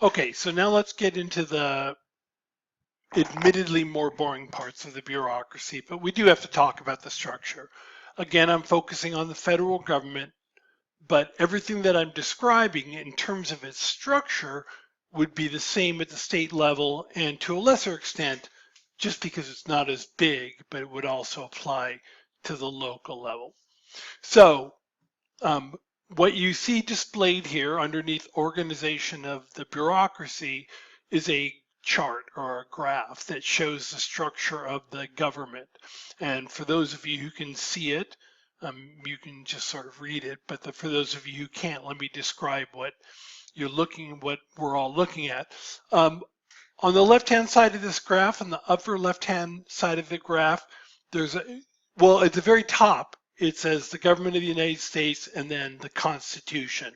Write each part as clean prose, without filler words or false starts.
Okay, so now let's get into the admittedly more boring parts of the bureaucracy, but we do have to talk about the structure. Again, I'm focusing on the federal government, but everything that I'm describing in terms of its structure would be the same at the state level and to a lesser extent, just because it's not as big, but it would also apply to the local level. So um, what you see displayed here underneath organization of the bureaucracy is a chart or a graph that shows the structure of the government. And for those of you who can see it, you can just sort of read it. But for those of you who can't, let me describe what we're all looking at. On the left-hand side of this graph, on the upper left-hand side of the graph, there's well, at the very top, it says the government of the United States and then the Constitution.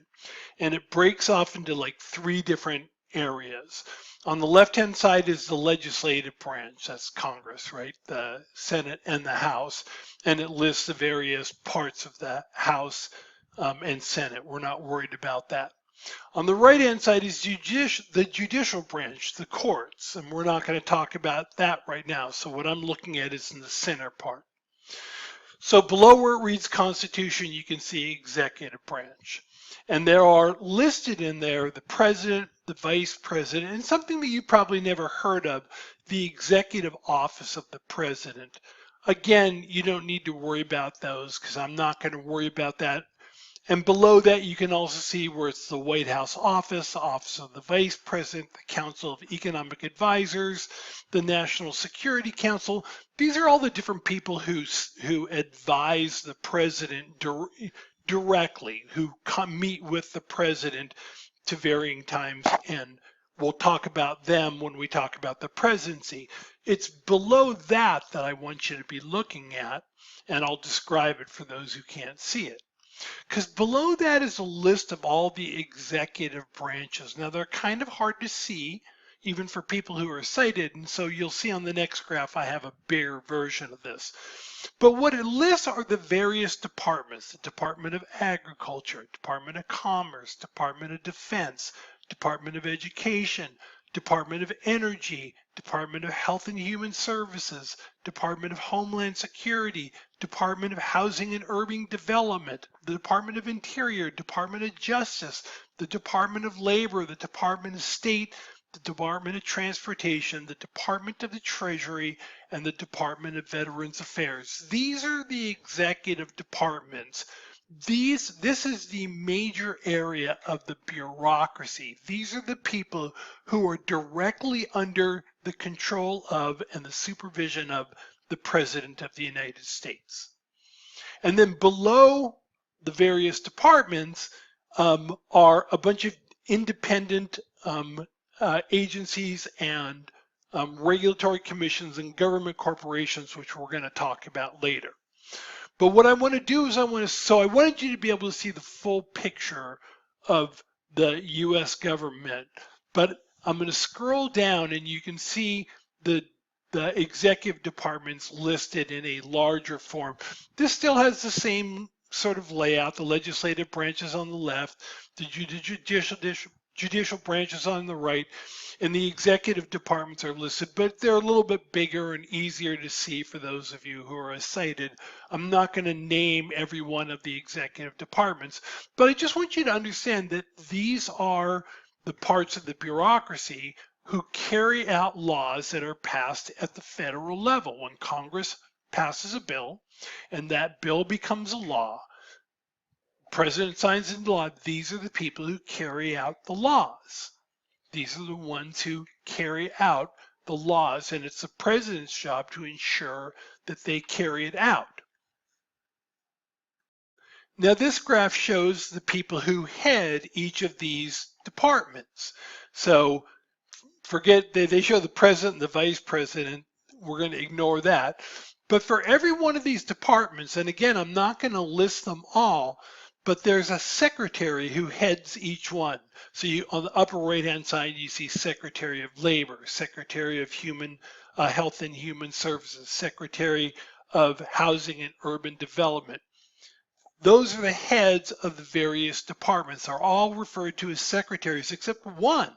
And it breaks off into like three different areas. On the left-hand side is the legislative branch, that's Congress, right? The Senate and the House. And it lists the various parts of the House and Senate. We're not worried about that. On the right-hand side is the judicial branch, the courts, and we're not going to talk about that right now. So what I'm looking at is in the center part. So below where it reads Constitution, you can see executive branch. And there are listed in there the president, the vice president, and something that you probably never heard of, the executive office of the president. Again, you don't need to worry about those because I'm not going to worry about that. And below that, you can also see where it's the White House office, the office of the vice president, the Council of Economic Advisors, the National Security Council. These are all the different people who advise the president directly, who meet with the president to varying times. And we'll talk about them when we talk about the presidency. It's below that that I want you to be looking at, and I'll describe it for those who can't see it. Because below that is a list of all the executive branches. Now they're kind of hard to see, even for people who are sighted, and so you'll see on the next graph I have a bigger version of this. But what it lists are the various departments: the Department of Agriculture, Department of Commerce, Department of Defense, Department of Education, Department of Energy, Department of Health and Human Services, Department of Homeland Security, Department of Housing and Urban Development, the Department of Interior, Department of Justice, the Department of Labor, the Department of State, the Department of Transportation, the Department of the Treasury, and the Department of Veterans Affairs. These are the executive departments. This is the major area of the bureaucracy. These are the people who are directly under the control of and the supervision of the President of the United States. And then below the various departments are a bunch of independent agencies and regulatory commissions and government corporations, which we're going to talk about later. But what I want to do is I wanted you to be able to see the full picture of the US government, but I'm going to scroll down and you can see the executive departments listed in a larger form. This still has the same sort of layout: the legislative branches on the left, the judicial branches on the right, and the executive departments are listed, but they're a little bit bigger and easier to see for those of you who are sighted. I'm not going to name every one of the executive departments, but I just want you to understand that these are the parts of the bureaucracy who carry out laws that are passed at the federal level. When Congress passes a bill and that bill becomes a law, President signs into law, these are the people who carry out the laws. These are the ones who carry out the laws, and it's the president's job to ensure that they carry it out. Now this graph shows the people who head each of these departments. So forget, they show the president and the vice president. We're going to ignore that. But for every one of these departments, and again, I'm not going to list them all, but there's a secretary who heads each one. So on the upper right-hand side, you see Secretary of Labor, Secretary of Health and Human Services, Secretary of Housing and Urban Development. Those are the heads of the various departments. They're all referred to as secretaries except one.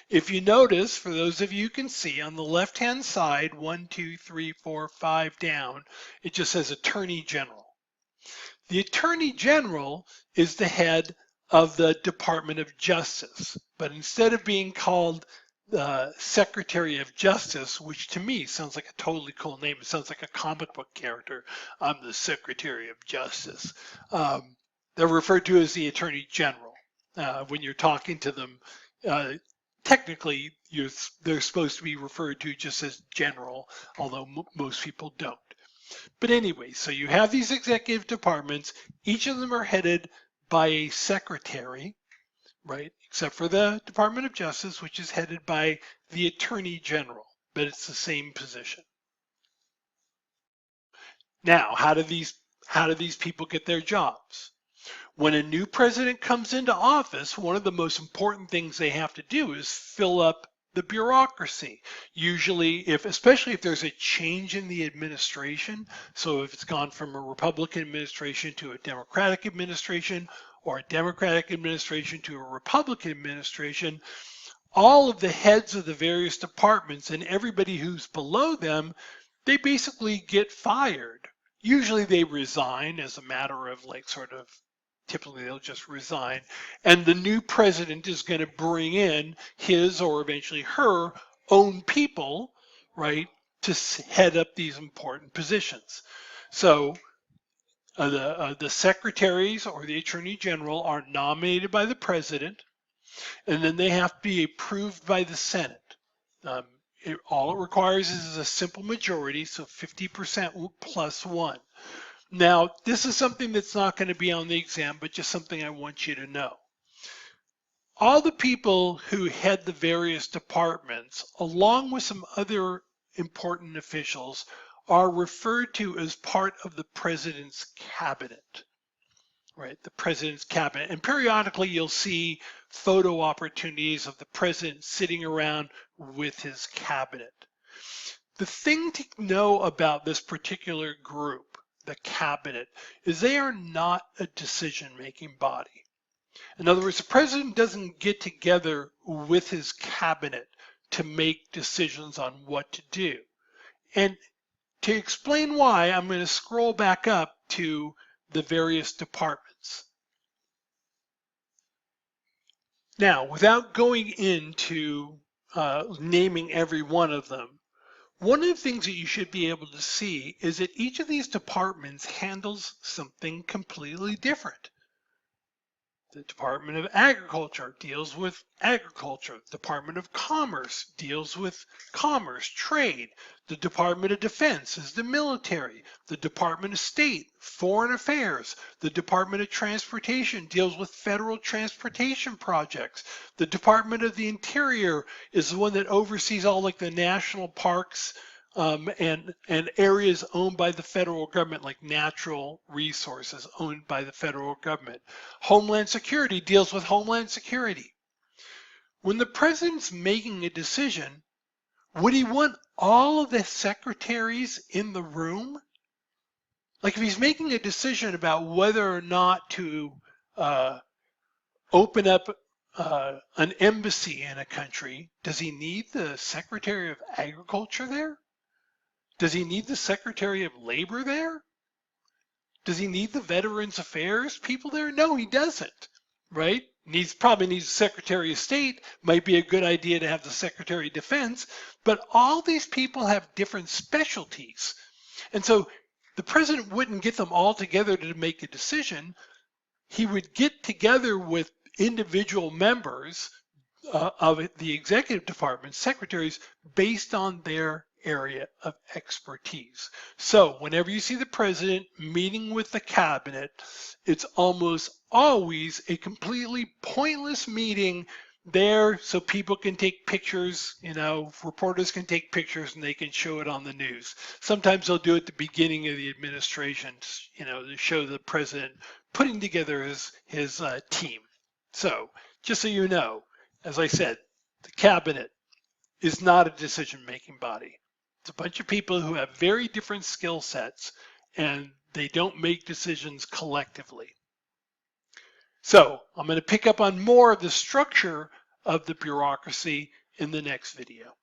If you notice, for those of you who can see, on the left-hand side, 1, 2, 3, 4, 5 down, it just says Attorney General. The Attorney General is the head of the Department of Justice, but instead of being called the Secretary of Justice, which to me sounds like a totally cool name, it sounds like a comic book character, I'm the Secretary of Justice, they're referred to as the Attorney General. When you're talking to them, technically they're supposed to be referred to just as General, although most people don't. But anyway, so you have these executive departments. Each of them are headed by a secretary, right? Except for the Department of Justice, which is headed by the Attorney General, but it's the same position. Now, how do these people get their jobs? When a new president comes into office, one of the most important things they have to do is fill up the bureaucracy. Usually, especially if there's a change in the administration, so if it's gone from a Republican administration to a Democratic administration, or a Democratic administration to a Republican administration, all of the heads of the various departments and everybody who's below them, they basically get fired. Usually they resign as a matter of typically they'll just resign, and the new president is going to bring in his or eventually her own people, right, to head up these important positions. So the secretaries or the attorney general are nominated by the president, and then they have to be approved by the Senate. All it requires is a simple majority, so 50% plus one. Now, this is something that's not going to be on the exam, but just something I want you to know. All the people who head the various departments, along with some other important officials, are referred to as part of the president's cabinet, right? The president's cabinet. And periodically you'll see photo opportunities of the president sitting around with his cabinet. The thing to know about this particular group, the cabinet, is they are not a decision-making body. In other words, the president doesn't get together with his cabinet to make decisions on what to do. And to explain why, I'm going to scroll back up to the various departments. Now, without going into naming every one of them, one of the things that you should be able to see is that each of these departments handles something completely different. The Department of Agriculture deals with agriculture. The Department of Commerce deals with commerce, trade. The Department of Defense is the military. The Department of State, foreign affairs. The Department of Transportation deals with federal transportation projects. The Department of the Interior is the one that oversees all like the national parks and areas owned by the federal government, like natural resources owned by the federal government. Homeland Security deals with Homeland Security. When the president's making a decision, would he want all of the secretaries in the room? Like if he's making a decision about whether or not to open up an embassy in a country, does he need the Secretary of Agriculture there? Does he need the Secretary of Labor there? Does he need the Veterans Affairs people there? No, he doesn't, right? Probably needs the Secretary of State. Might be a good idea to have the Secretary of Defense, but all these people have different specialties. And so the president wouldn't get them all together to make a decision. He would get together with individual members of the executive department, secretaries, based on their area of expertise. So whenever you see the president meeting with the cabinet, it's almost always a completely pointless meeting there so people can take pictures, reporters can take pictures and they can show it on the news. Sometimes they'll do it at the beginning of the administration, to show the president putting together his team. So just so you know, as I said, the cabinet is not a decision-making body. It's a bunch of people who have very different skill sets and they don't make decisions collectively. So I'm going to pick up on more of the structure of the bureaucracy in the next video.